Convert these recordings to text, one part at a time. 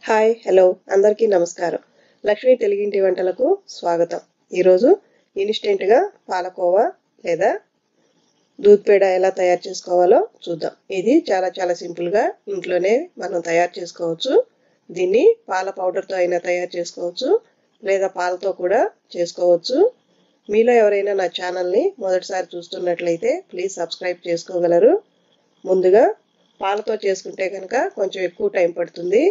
Hi hello అందరికీ నమస్కారం. లక్ష్మీ తెలుగింటి వంటలకు స్వాగతం. ఈరోజు ఇన్స్టెంట్గా పాలకోవా లేదా దూద్ పేడ ఎలా తయారు చేసుకోవాలో చూద్దాం. ఇది చాలా సింపుల్గా ఇంట్లోనే మనం తయారు చేసుకోవచ్చు. దీన్ని పాల పౌడర్తో అయినా తయారు చేసుకోవచ్చు లేదా పాలతో కూడా చేసుకోవచ్చు. మీలో ఎవరైనా నా ఛానల్ని మొదటిసారి చూస్తున్నట్లయితే ప్లీజ్ సబ్స్క్రైబ్ చేసుకోగలరు. ముందుగా పాలతో చేసుకుంటే కనుక కొంచెం ఎక్కువ టైం పడుతుంది.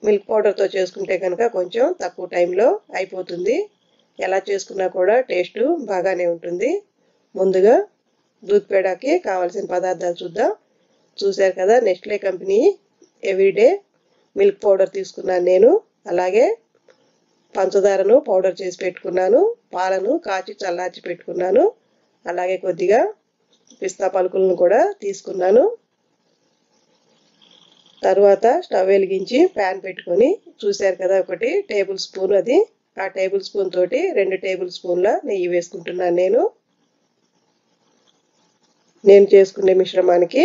మిల్క్ పౌడర్తో చేసుకుంటే కనుక కొంచెం తక్కువ టైంలో అయిపోతుంది. ఎలా చేసుకున్నా కూడా టేస్ట్ బాగానే ఉంటుంది. ముందుగా దూద్ పేడకి కావాల్సిన పదార్థాలు చూద్దాం. చూశారు కదా, Nestlé company everyday milk powder తీసుకున్నాను నేను. అలాగే పంచదారను పౌడర్ చేసి పెట్టుకున్నాను. పాలను కాచి చల్లార్చి పెట్టుకున్నాను. అలాగే కొద్దిగా పిస్తా పలుకులను కూడా తీసుకున్నాను. తర్వాత స్టవ్ వెలిగించి ప్యాన్ పెట్టుకొని చూశారు కదా, 1 టేబుల్ స్పూన్ అది. ఆ టేబుల్ స్పూన్ తోటి 2 టేబుల్ స్పూన్ల నెయ్యి వేసుకుంటున్నాను నేను చేసుకునే మిశ్రమానికి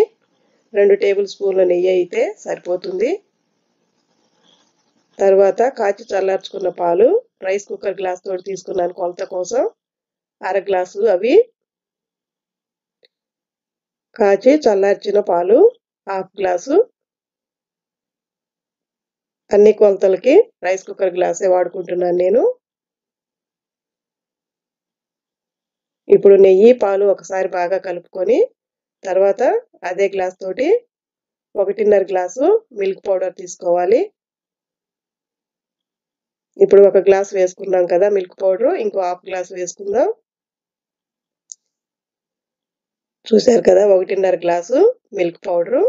2 టేబుల్ స్పూన్ల నెయ్యి అయితే సరిపోతుంది. తర్వాత కాచి చల్లార్చుకున్న పాలు రైస్ కుక్కర్ గ్లాస్ తోటి తీసుకున్నాను కొలత కోసం. 1/2 గ్లాసు అవి. కాచి చల్లార్చిన పాలు 1/2 గ్లాసు. అన్ని కొలతలకి రైస్ కుక్కర్ గ్లాసే వాడుకుంటున్నాను నేను. ఇప్పుడు నెయ్యి పాలు ఒకసారి బాగా కలుపుకొని తర్వాత అదే గ్లాస్ తోటి 1.5 గ్లాసు మిల్క్ పౌడర్ తీసుకోవాలి. ఇప్పుడు 1 గ్లాస్ వేసుకున్నాం కదా మిల్క్ పౌడర్, ఇంకో 1/2 గ్లాస్ వేసుకుందాం. చూశారు కదా, 1.5 గ్లాసు మిల్క్ పౌడరు,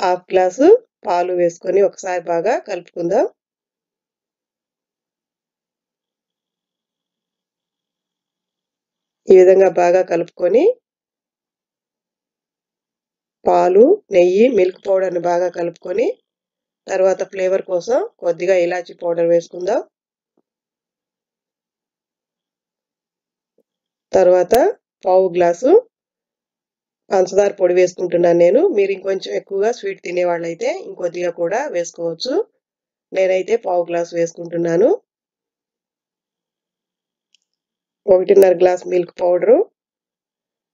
1/2 గ్లాసు పాలు వేసుకొని ఒకసారి బాగా కలుపుకుందాం. ఈ విధంగా బాగా కలుపుకొని పాలు, నెయ్యి, మిల్క్ పౌడర్ని బాగా కలుపుకొని తర్వాత ఫ్లేవర్ కోసం కొద్దిగా ఇలాచీ పౌడర్ వేసుకుందాం. తర్వాత 1/2 గ్లాసు పంచదార పొడి వేసుకుంటున్నాను నేను. మీరు ఇంకొంచెం ఎక్కువగా స్వీట్ తినేవాళ్ళైతే ఇంకొద్దిగా కూడా వేసుకోవచ్చు. నేనైతే 1/2 గ్లాసు వేసుకుంటున్నాను. 1.5 గ్లాస్ మిల్క్ పౌడరు,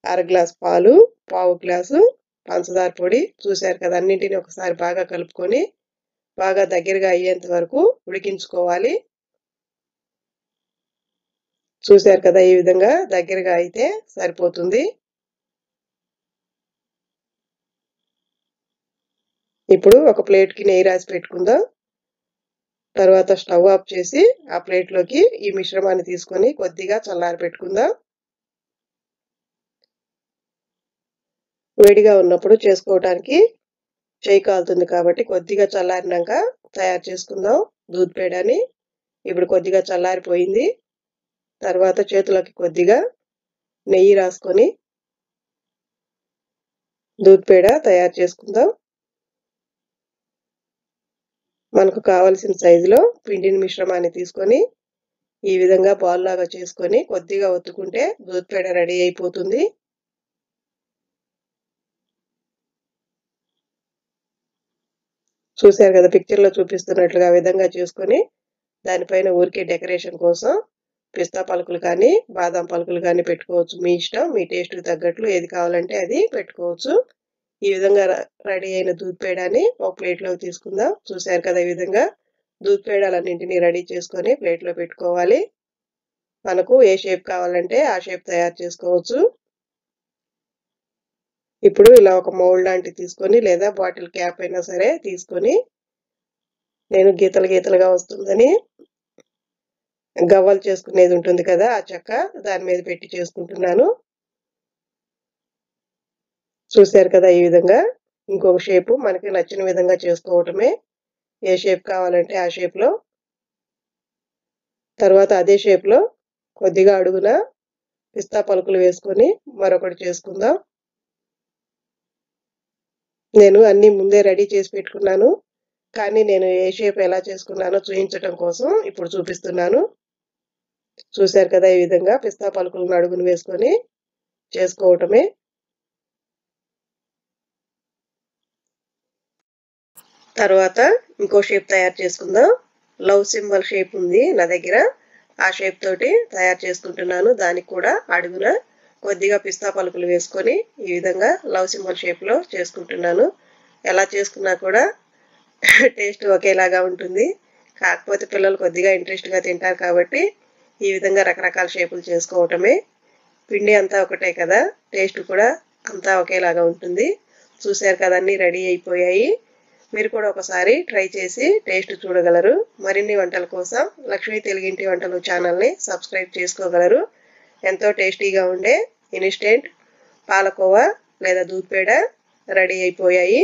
1/2 గ్లాస్ పాలు, 1/2 గ్లాసు పంచదార పొడి. చూశారు కదా, అన్నింటినీ ఒకసారి బాగా కలుపుకొని బాగా దగ్గరగా అయ్యేంత వరకు ఉడికించుకోవాలి. చూశారు కదా, ఈ విధంగా దగ్గరగా అయితే సరిపోతుంది. ఇప్పుడు ఒక ప్లేట్కి నెయ్యి రాసి పెట్టుకుందాం. తర్వాత స్టవ్ ఆఫ్ చేసి ఆ ప్లేట్లోకి ఈ మిశ్రమాన్ని తీసుకొని కొద్దిగా చల్లారి పెట్టుకుందాం. వేడిగా ఉన్నప్పుడు చేసుకోవడానికి చేయి కాలుతుంది కాబట్టి కొద్దిగా చల్లారినాక తయారు చేసుకుందాం దూద్ పేడని. ఇప్పుడు కొద్దిగా చల్లారిపోయింది. తర్వాత చేతులకి కొద్దిగా నెయ్యి రాసుకొని దూద్ పేడ తయారు చేసుకుందాం. మనకు కావలసిన సైజులో పిండిని మిశ్రమాన్ని తీసుకొని ఈ విధంగా బాల్ లాగా చేసుకొని కొద్దిగా ఒత్తుకుంటే దూద్ పేడ రెడీ అయిపోతుంది. చూశారు కదా, పిక్చర్లో చూపిస్తున్నట్లుగా విధంగా చేసుకొని దానిపైన ఊరికే డెకరేషన్ కోసం పిస్తా పలుకులు కానీ బాదం పలుకులు కానీ పెట్టుకోవచ్చు. మీ ఇష్టం, మీ టేస్ట్కి తగ్గట్లు ఏది కావాలంటే అది పెట్టుకోవచ్చు. ఈ విధంగా రెడీ అయిన దూద్ పేడని ఒక ప్లేట్లోకి తీసుకుందాం. చూశారు కదా, ఈ విధంగా దూద్ పేడలన్నింటినీ రెడీ చేసుకొని ప్లేట్లో పెట్టుకోవాలి. మనకు ఏ షేప్ కావాలంటే ఆ షేప్ తయారు చేసుకోవచ్చు. ఇప్పుడు ఇలా ఒక మౌల్డ్ లాంటివి తీసుకొని లేదా బాటిల్ క్యాప్ అయినా సరే తీసుకొని నేను గీతలుగా వస్తుందని గవ్వలు చేసుకునేది ఉంటుంది కదా, ఆ చెక్క దాని మీద పెట్టి చేసుకుంటున్నాను. చూశారు కదా, ఈ విధంగా ఇంకొక షేపు మనకి నచ్చిన విధంగా చేసుకోవటమే. ఏ షేప్ కావాలంటే ఆ షేప్లో. తర్వాత అదే షేప్లో కొద్దిగా అడుగున పిస్తా పలుకులు వేసుకొని మరొకటి చేసుకుందాం. నేను అన్నీ ముందే రెడీ చేసి పెట్టుకున్నాను, కానీ నేను ఏ షేప్ ఎలా చేసుకున్నానో చూపించటం కోసం ఇప్పుడు చూపిస్తున్నాను. చూశారు కదా, ఈ విధంగా పిస్తా పలుకులను అడుగును వేసుకొని చేసుకోవటమే. తర్వాత ఇంకో షేప్ తయారు చేసుకుందాం. లవ్ సింబల్ షేప్ ఉంది నా దగ్గర. ఆ షేప్ తోటి తయారు చేసుకుంటున్నాను. దానికి కూడా అడుగున కొద్దిగా పిస్తా పలుకులు వేసుకొని ఈ విధంగా లవ్ సింబల్ షేప్లో చేసుకుంటున్నాను. ఎలా చేసుకున్నా కూడా టేస్ట్ ఒకేలాగా ఉంటుంది. కాకపోతే పిల్లలు కొద్దిగా ఇంట్రెస్ట్గా తింటారు కాబట్టి ఈ విధంగా రకరకాల షేపులు చేసుకోవటమే. పిండి అంతా ఒకటే కదా, టేస్ట్ కూడా అంతా ఒకేలాగా ఉంటుంది. చూశారు కదా, అన్నీ రెడీ అయిపోయాయి. మీరు కూడా ఒకసారి ట్రై చేసి టేస్ట్ చూడగలరు. మరిన్ని వంటల కోసం లక్ష్మీ తెలుగింటి వంటలు ఛానల్ని సబ్స్క్రైబ్ చేసుకోగలరు. ఎంతో టేస్టీగా ఉండే ఇన్స్టెంట్ పాలకోవా లేదా దూద్ పేడ రెడీ అయిపోయాయి.